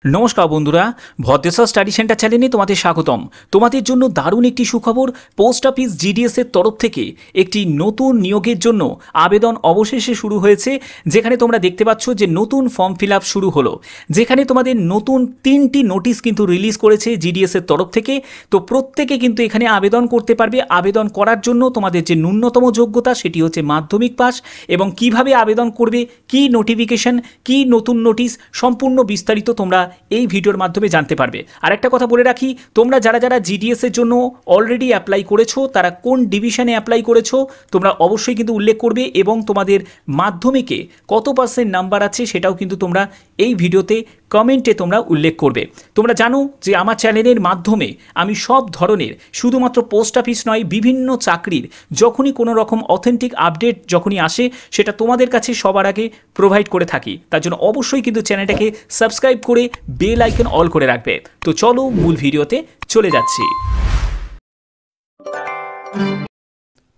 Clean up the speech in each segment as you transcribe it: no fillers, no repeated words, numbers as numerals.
নমস্কার বন্ধুরা, Bhadreswar study centre চ্যানেলে তোমাদের স্বাগতম। তোমাদের জন্য দারুণ একটি সুখবর, পোস্ট অফিস জিডিএস এর তরফ থেকে একটি নতুন নিয়োগের জন্য আবেদন অবশেষে শুরু হয়েছে। যেখানে তোমরা দেখতে পাচ্ছ যে নতুন ফর্ম ফিল আপ শুরু হলো, যেখানে তোমাদের নতুন 3টি নোটিশ কিন্তু রিলিজ করেছে জিডিএস এর তরফ থেকে। তো প্রত্যেকে কিন্তু এখানে আবেদন করতে পারবে। আবেদন করার জন্য তোমাদের যে ন্যূনতম যোগ্যতা সেটি হচ্ছে মাধ্যমিক পাস, এবং কিভাবে আবেদন করবে, কি নোটিফিকেশন, কি নতুন নোটিশ, সম্পূর্ণ বিস্তারিত তোমরা এই ভিডিওর মাধ্যমে জানতে পারবে। আর একটা কথা বলে রাখি, তোমরা যারা যারা জিডিএস এর জন্য অলরেডি অ্যাপ্লাই করেছো, তারা কোন ডিভিশনে অ্যাপ্লাই করেছো তোমরা অবশ্যই কিন্তু উল্লেখ করবে, এবং তোমাদের মাধ্যমিকে কত % নাম্বার আছে সেটাও কিন্তু তোমরা এই ভিডিওতে কমেন্টে তোমরা উল্লেখ করবে। তোমরা জানো যে আমার চ্যানেলের মাধ্যমে আমি সব ধরনের, শুধুমাত্র পোস্ট অফিস নয়, বিভিন্ন চাকরির যখনই কোনো রকম অথেন্টিক আপডেট যখনই আসে সেটা তোমাদের কাছে সবার আগে প্রোভাইড করে থাকি। তার জন্য অবশ্যই কিন্তু চ্যানেলটাকে সাবস্ক্রাইব করে বেল আইকন অল করে রাখবে। তো চলো মূল ভিডিওতে চলে যাচ্ছি।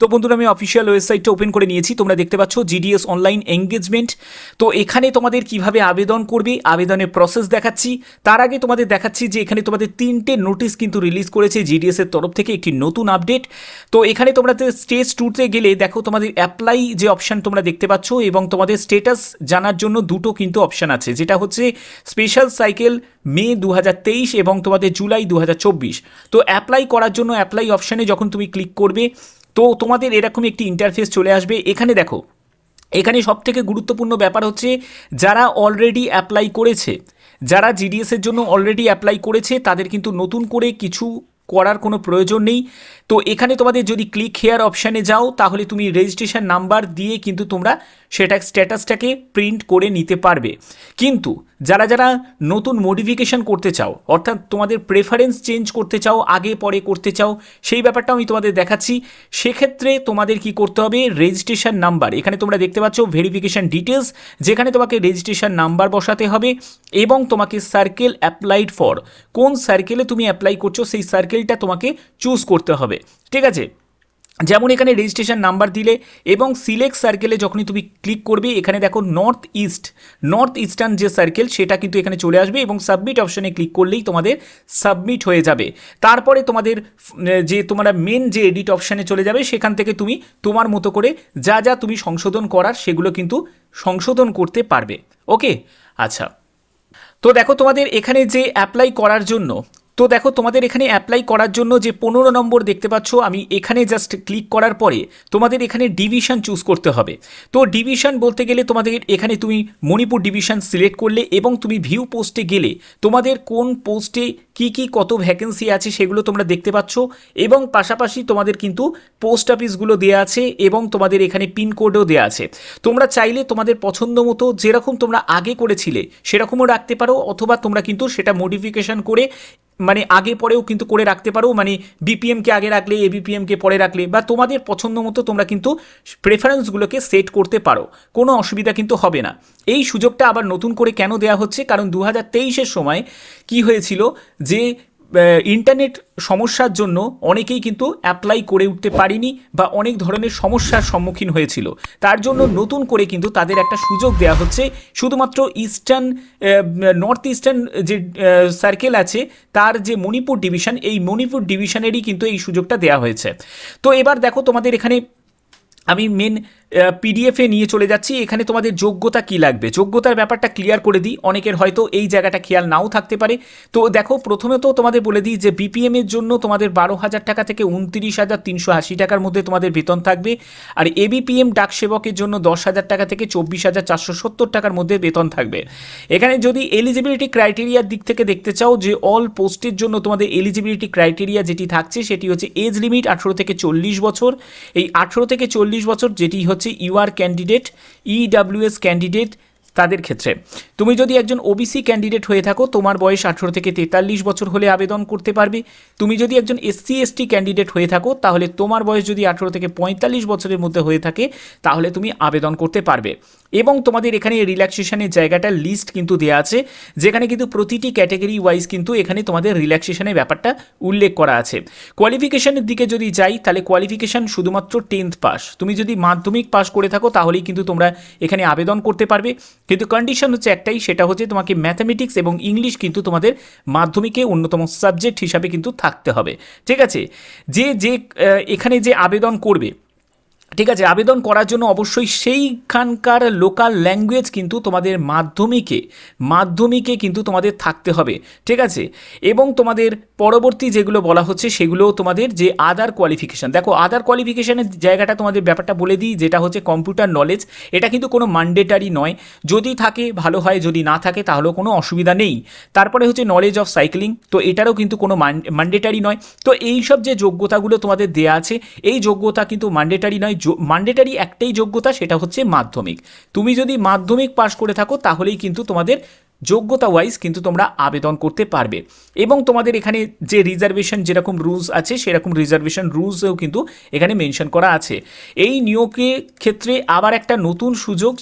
তো বন্ধুরা, আমি অফিসিয়াল ওয়েবসাইটটা ওপেন করে নিয়েছি। তোমরা দেখতে পাচ্ছ জিডিএস অনলাইন এঙ্গেজমেন্ট। তো এখানে তোমাদের কিভাবে আবেদন করবে, আবেদনের প্রসেস দেখাচ্ছি। তার আগে তোমাদের দেখাচ্ছি যে এখানে তোমাদের 3টে নোটিশ কিন্তু রিলিজ করেছে জিডিএস এর তরফ থেকে, একটি নতুন আপডেট। তো এখানে তোমরা স্টেজ 2তে গেলে দেখো তোমাদের অ্যাপ্লাই যে অপশান তোমরা দেখতে পাচ্ছ, এবং তোমাদের স্টেটাস জানার জন্য দুটো কিন্তু অপশান আছে, যেটা হচ্ছে স্পেশাল সাইকেল মে 2023 এবং তোমাদের জুলাই 2024। তো অ্যাপ্লাই করার জন্য অ্যাপ্লাই অপশানে যখন তুমি ক্লিক করবে তো তোমাদের এরকম একটি ইন্টারফেস চলে আসবে। এখানে দেখো, এখানে সবথেকে গুরুত্বপূর্ণ ব্যাপার হচ্ছে যারা অলরেডি অ্যাপ্লাই করেছে, যারা জিডিএসের জন্য অলরেডি অ্যাপ্লাই করেছে তাদের কিন্তু নতুন করে কিছু করার কোনো প্রয়োজন নেই। তো এখানে তোমাদের যদি ক্লিক হেয়ার অপশানে যাও তাহলে তুমি রেজিস্ট্রেশন নাম্বার দিয়ে কিন্তু তোমরা সেটা স্ট্যাটাসটাকে প্রিন্ট করে নিতে পারবে। কিন্তু যারা যারা নতুন মডিফিকেশান করতে চাও, অর্থাৎ তোমাদের প্রেফারেন্স চেঞ্জ করতে চাও, আগে পরে করতে চাও, সেই ব্যাপারটাও আমি তোমাদের দেখাচ্ছি। সেক্ষেত্রে তোমাদের কি করতে হবে, রেজিস্ট্রেশন নাম্বার, এখানে তোমরা দেখতে পাচ্ছ ভেরিফিকেশান ডিটেলস, যেখানে তোমাকে রেজিস্ট্রেশন নাম্বার বসাতে হবে, এবং তোমাকে সার্কেল অ্যাপ্লাইড ফর, কোন সার্কেলে তুমি অ্যাপ্লাই করছো সেই সার্কেলটা তোমাকে চুজ করতে হবে। ঠিক আছে, যেমন এখানে রেজিস্ট্রেশন নাম্বার দিলে এবং সিলেক্ট সার্কেলে যখনই তুমি ক্লিক করবে, এখানে দেখো নর্থ ইস্টার্ন যে সার্কেল সেটা কিন্তু এখানে চলে আসবে, এবং সাবমিট অপশানে ক্লিক করলেই তোমাদের সাবমিট হয়ে যাবে। তারপরে তোমাদের যে তোমরা মেন যে এডিট অপশানে চলে যাবে, সেখান থেকে তুমি তোমার মতো করে যা যা তুমি সংশোধন করার সেগুলো কিন্তু সংশোধন করতে পারবে। ওকে, আচ্ছা। তো দেখো তোমাদের এখানে যে অ্যাপ্লাই করার জন্য, যে 15 নম্বর দেখতে পাচ্ছ, আমি এখানে জাস্ট ক্লিক করার পরে তোমাদের এখানে ডিভিশন চুজ করতে হবে। তো ডিভিশন বলতে গেলে তোমাদের এখানে তুমি মণিপুর ডিভিশন সিলেক্ট করলে, এবং তুমি ভিউ পোস্টে গেলে তোমাদের কোন পোস্টে কি কত ভ্যাকেন্সি আছে সেগুলো তোমরা দেখতে পাচ্ছ, এবং পাশাপাশি তোমাদের কিন্তু পোস্ট অফিসগুলো দেওয়া আছে, এবং তোমাদের এখানে পিনকোডও দেওয়া আছে। তোমরা চাইলে তোমাদের পছন্দ মতো যেরকম তোমরা আগে করেছিলে সেরকমও রাখতে পারো, অথবা তোমরা কিন্তু সেটা মডিফিকেশান করে মানে আগে পরেও কিন্তু করে রাখতে পারো, মানে বিপিএমকে আগে রাখলে, এবিপিএমকে পরে রাখলে, বা তোমাদের পছন্দ মতো তোমরা কিন্তু প্রেফারেন্সগুলোকে সেট করতে পারো, কোনো অসুবিধা কিন্তু হবে না। এই সুযোগটা আবার নতুন করে কেন দেওয়া হচ্ছে, কারণ 2023-এর সময় কি হয়েছিল যে ইন্টারনেট সমস্যার জন্য অনেকেই কিন্তু অ্যাপ্লাই করে উঠতে পারেনি, বা অনেক ধরনের সমস্যার সম্মুখীন হয়েছিল। তার জন্য নতুন করে কিন্তু তাদের একটা সুযোগ দেওয়া হচ্ছে, শুধুমাত্র নর্থ ইস্টার্ন যে সার্কেল আছে তার যে মণিপুর ডিভিশন, এই মণিপুর ডিভিশনেরই কিন্তু এই সুযোগটা দেওয়া হয়েছে। তো এবার দেখো তোমাদের এখানে আমি মেন পিডিএফে নিয়ে চলে যাচ্ছি। এখানে তোমাদের যোগ্যতা কি লাগবে, যোগ্যতার ব্যাপারটা ক্লিয়ার করে দিই, অনেকের হয়তো এই জায়গাটা খেয়াল নাও থাকতে পারে। তো দেখো, প্রথমে তো তোমাদের বলে দিই যে বিপিএমের জন্য তোমাদের 12,000 টাকা থেকে 29,380 টাকার মধ্যে তোমাদের বেতন থাকবে, আর এবিপিএম ডাক সেবকের জন্য 10,000 টাকা থেকে 24,470 টাকার মধ্যে বেতন থাকবে। এখানে যদি এলিজিবিলিটি ক্রাইটেরিয়ার দিক থেকে দেখতে চাও, যে অল পোস্টের জন্য তোমাদের এলিজিবিলিটি ক্রাইটেরিয়া যেটি থাকছে সেটি হচ্ছে এজ লিমিট 18 থেকে 40 বছর। এই 18 থেকে 40 বছর যেটি হচ্ছে ইউআর ক্যান্ডিডেট, ইডব্লিউএস ক্যান্ডিডেট, তাদের ক্ষেত্রে। তুমি যদি একজন ওবিসি ক্যান্ডিডেট হয়ে থাকো, তোমার বয়স 18 থেকে 43 বছর হলে আবেদন করতে পারবে। তুমি যদি একজন এসসি এসটি ক্যান্ডিডেট হয়ে থাকো, তাহলে তোমার বয়স যদি 18 থেকে 45 বছরের মধ্যে হয়ে থাকে তাহলে তুমি আবেদন করতে পারবে। এবং তোমাদের এখানে রিল্যাক্সেশনের জায়গাটা লিস্ট কিন্তু দেওয়া আছে, যেখানে কিন্তু প্রতিটি ক্যাটাগরি ওয়াইজ কিন্তু এখানে তোমাদের রিল্যাক্সেশনের ব্যাপারটা উল্লেখ করা আছে। কোয়ালিফিকেশনের দিকে যদি যাই, তাহলে কোয়ালিফিকেশন শুধুমাত্র 10th পাস। তুমি যদি মাধ্যমিক পাস করে থাকো তাহলেই কিন্তু তোমরা এখানে আবেদন করতে পারবে, কিন্তু কন্ডিশন হচ্ছে একটাই, সেটা হচ্ছে তোমাকে ম্যাথামেটিক্স এবং ইংলিশ কিন্তু তোমাদের মাধ্যমিকে অন্যতম সাবজেক্ট হিসাবে কিন্তু থাকতে হবে। ঠিক আছে, যে এখানে যে আবেদন করবে, ঠিক আছে, আবেদন করার জন্য অবশ্যই সেইখানকার লোকাল ল্যাঙ্গুয়েজ কিন্তু তোমাদের মাধ্যমিকে কিন্তু তোমাদের থাকতে হবে। ঠিক আছে, এবং তোমাদের পরবর্তী যেগুলো বলা হচ্ছে সেগুলো তোমাদের যে আদার কোয়ালিফিকেশান, দেখো আদার কোয়ালিফিকেশানের জায়গাটা তোমাদের ব্যাপারটা বলে দিই, যেটা হচ্ছে কম্পিউটার নলেজ। এটা কিন্তু কোনো ম্যান্ডেটারি নয়, যদি থাকে ভালো হয়, যদি না থাকে তাহলেও কোনো অসুবিধা নেই। তারপরে হচ্ছে নলেজ অফ সাইক্লিং, তো এটারও কিন্তু কোনো ম্যান্ডেটারি নয়। তো এইসব যে যোগ্যতাগুলো তোমাদের দেয়া আছে, এই যোগ্যতা কিন্তু ম্যান্ডেটারি নয়। ম্যান্ডেটারি একটাই যোগ্যতা, সেটা হচ্ছে মাধ্যমিক। তুমি যদি মাধ্যমিক পাস করে থাকো তাহলেই কিন্তু তোমাদের যোগ্যতা ওয়াইজ কিন্তু তোমরা আবেদন করতে পারবে। এবং তোমাদের এখানে যে রিজার্ভেশন যেরকম রুলস আছে সেরকম রিজার্ভেশন রুলসেও কিন্তু এখানে মেনশন করা আছে। এই নিয়োগের ক্ষেত্রে আবার একটা নতুন সুযোগ,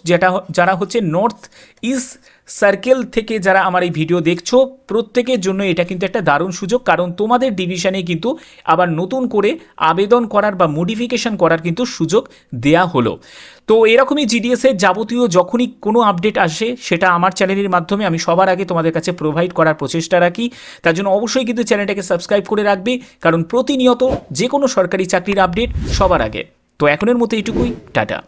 যারা হচ্ছে নর্থ ইস্ট সার্কেল থেকে যারা আমার এই ভিডিও দেখছো, প্রত্যেকের জন্য এটা কিন্তু একটা দারুণ সুযোগ, কারণ তোমাদের ডিভিশনে কিন্তু আবার নতুন করে আবেদন করার বা মডিফিকেশন করার কিন্তু সুযোগ দেয়া হলো। তো এরকমই জিডিএসের যাবতীয় যখনই কোনো আপডেট আসে সেটা আমার চ্যানেলের মাধ্যমে আমি সবার আগে তোমাদের কাছে প্রোভাইড করার প্রচেষ্টা রাখি। তার জন্য অবশ্যই কিন্তু চ্যানেলটাকে সাবস্ক্রাইব করে রাখবে, কারণ প্রতিনিয়ত যে কোনো সরকারি চাকরির আপডেট সবার আগে। তো এখনের মতো এইটুকুই, টাটা।